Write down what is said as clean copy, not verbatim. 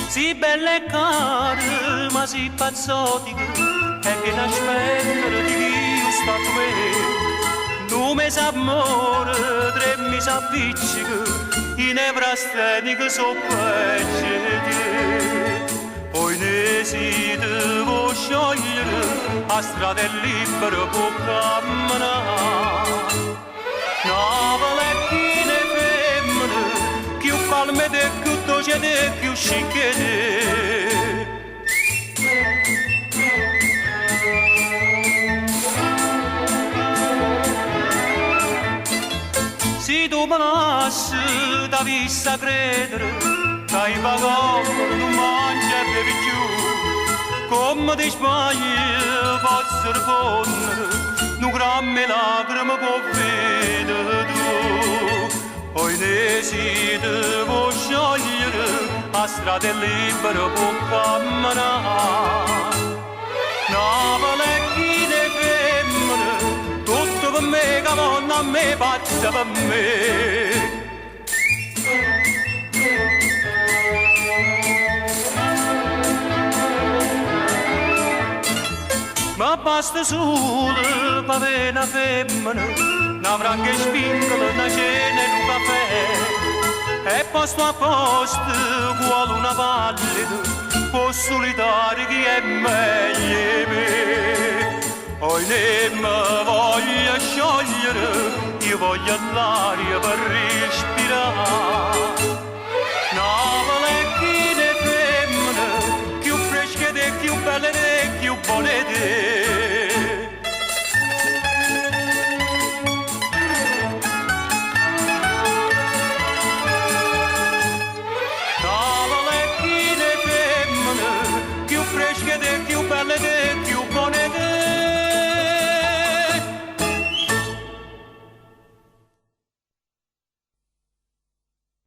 Si bella e cara, ma si pazzotica, e che l'aspetta di chi sta a me. Non mi sa amore, tre mi sa appiccica, in evrastenica so peggio. Poi ne si devo sciogliere, a strada è libera può camminare. Navale e chi ne femmine, più palme e più dolce e più scicche. Si tu me lasci da vista credere che i pagoni non mangi e bevi più, come ti sbagli posso rispondere, non gramme lacrime può vedere tu. Poi ne si devo sciogliere, a strada è libera può camminare. Navale e chi ne femmine, tutto per me, che donna a me pazza per me. Ma basta solo per avere una femmina, una franca spingola, una cena e un caffè. E posto a posto vuole una pallida, può solitare chi è meglio di me. Poi ne mi voglio sciogliere, io voglio l'aria per respirare. Navale e chi ne femmine, più fresche e più belle e più buone te.